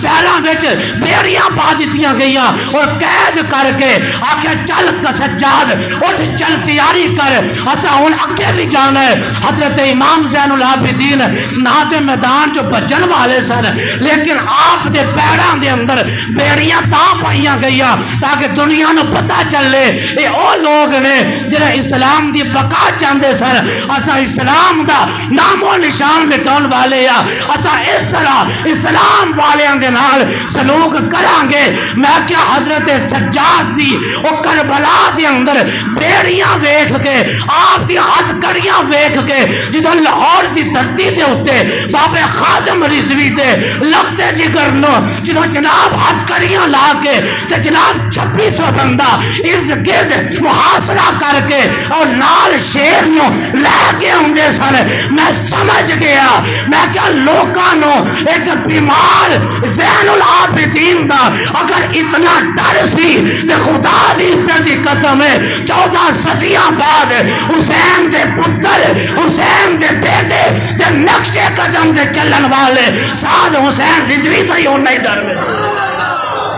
پیراں وچ بیڑیاں پا دتیاں گئیاں اور قید کر کے آکھیا چل سجاد اٹھ چل تیاری کر اسا ہن اگے بھی جانا ہے۔ حضرت امام زین العابدین نہ میدان جو بجن والے سن لیکن آپ دے پیراں دے اندر بیڑیاں تاں پائیاں گئیاں تاکہ دنیا نو پتہ چلے اے او لوگ نے جنہیں اسلام دی بقا چاہندے سن اسا اسلام دا نام و نشان مٹاؤن والے آ اسا اس طرح اسلام والیاں دے نال سلوک کران گے۔ میں کیا حضرت سجاد دی او کربلا دے اندر بیڑیاں ویکھ کے آپ دی ہتھ کڑیاں ویکھ کے جدوں لاہور دی دھرتی دے اوتے بابے خادم رضوی دے لخت جگر نو جدوں جناب ہتھ کڑیاں لا کے تے جناب 2600 بندہ ارد گرد محاصرہ کر کے اور نال شیر نو لے کے ہوندے سن میں سمجھ گیا میں کیا لوکاں نو ایک بیمار زین العابدین دا اگر اتنا ڈر سی تے خدا دی عزت دی قدم ہے 14 صدیاں بعد حسین دے پتر حسین دے بیٹے تے نقش قدم دے چلن والے سعد حسین رضوی تو ہی ہونا ہی ڈر میں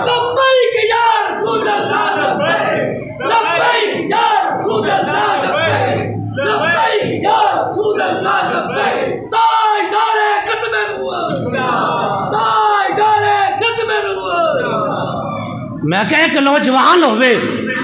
لبیک یا رسول اللہ لبیک لبیک یا رسول اللہ لبیک لبیک یا رسول اللہ لبیک تاجدار ختم نبوت تاجدار ختم نبوت۔ میں کہ ایک نوجوان ہوئے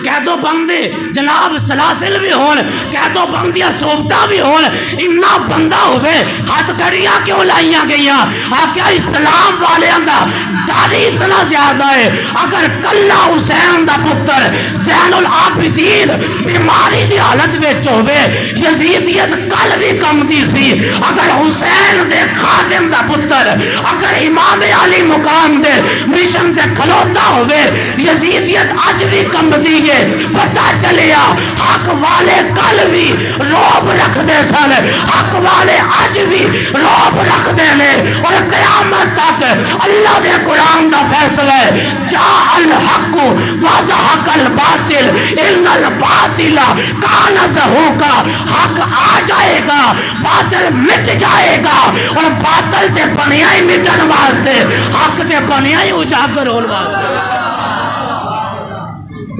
قیدو بندے جناب سلاسل بھی ہون قیدو بندیاں صوبتہ بھی ہون انہا بندہ ہوئے ہاتھ کڑیاں کیوں لائیاں گئیاں آکیا اسلام والے اندہ ڈاری اتنا زیادہ ہے اگر کلہ حسین دا پتر زین العابدین بیماری دی حالت وچ ہوئے یزیدیت کل بھی کم دی سی اگر حسین دے خادم دا پتر اگر امام علی مقام دے مشن دے کھلوتا ہوئے یزیدیت آج بھی کم دی ہے پتہ چلیا حق والے کل بھی روب رکھ دے سن حق والے آج بھی روب رکھ دے لے اور قیامت تک اللہ دے قرآن دا فیصلہ ہے جا الحق وزحق الباطل ان الباطل کان زہوکا حق آ جائے گا باطل مٹ جائے گا اور باطل تے بنیا ہی مٹن واسطے حق تے بنیا ہی اجاگر ہون واسطے۔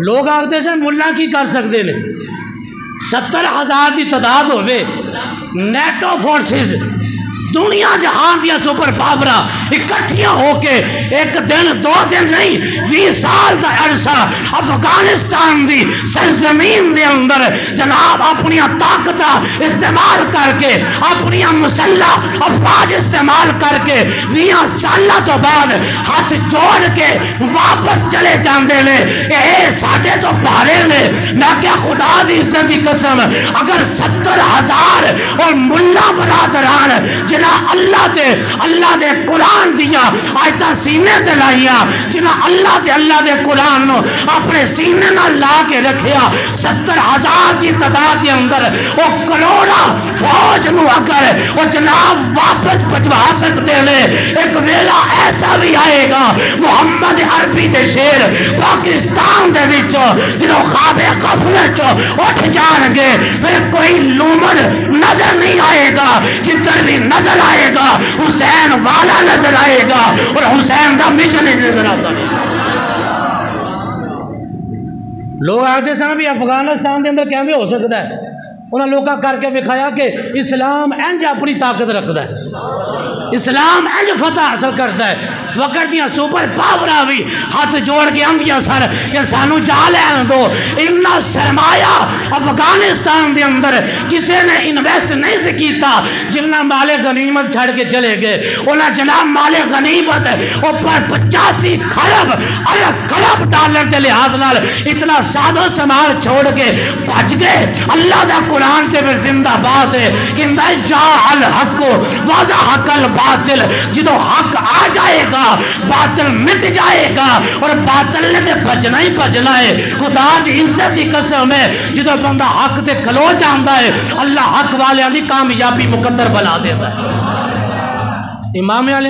لوگ آگتے سے ملہ کی کر سکتے لے 70,000 کی تعداد ہوئے نیٹو فورسز دنیا جہان دیا سپر پاورا اکٹھیاں ہو کے ایک دن 2 دن نہیں 20 سال دا عرصہ افغانستان دی سرزمین دے اندر جناب اپنی طاقت استعمال کر کے اپنی مسلح افواج استعمال کر کے 20 سالہ تو بعد ہاتھ جوڑ کے واپس چلے جاندے لے اے ساڑھے تو پارے لے میں کیا خدا دی عزت کی قسم اگر 70,000 اور ملہ برادران جنہ اللہ دے قرآن دیا آیتہ سینے دے لائیا جنہ اللہ دے قرآن نو اپنے سینے نہ لا کے رکھیا 70,000 کی تعداد کے اندر وہ کروڑا فوج نو اگر وہ جناب واپس بجوا سکتے لے ایک ویلا ایسا بھی آئے گا محمد عربی دے شیر پاکستان دے وچو جنہوں خواب غفلت اٹھ جان گے پھر کوئی لومر نظر نہیں آئے گا جدھر بھی نظر آئے گا حسین والا نظر آئے گا اور حسین دا مشن نظر آتا ہے۔ لوگ آتے سن بھی افغانستان دے اندر کیمیں ہو سکتا ہے انہوں نے لوگا کر کے بکھایا کہ اسلام انج اپنی طاقت رکھتا ہے اسلام انج فتح حاصل کرتا ہے وقت دیا سپر پاورا بھی ہاتھ جوڑ کے اندیا سر کہ سانو جا لین دو اتنا سرمایہ افغانستان دے اندر کسی نے انویسٹ نہیں سے کیتا جنہ مال غنیمت چھڑ کے چلے گئے انہاں جناب مال غنیمت اوپر 85 کھرب ڈالر کے لحاظ نال اتنا سادہ سمال چھوڑ کے بچ گئے۔ اللہ دا قرآن تے پھر زندہ بات ہے کہ جا الحق وزحق الباطل جدو حق آ جائے گا باطل مٹ جائے گا اور باطل نے تے بجنا ہی بجنا ہے۔ خدا دی عزت کی قسم ہے جدو بندہ حق تے کھلو جاندا ہے اللہ حق والے دی کامیابی مقدر بنا دیتا ہے۔ امام علی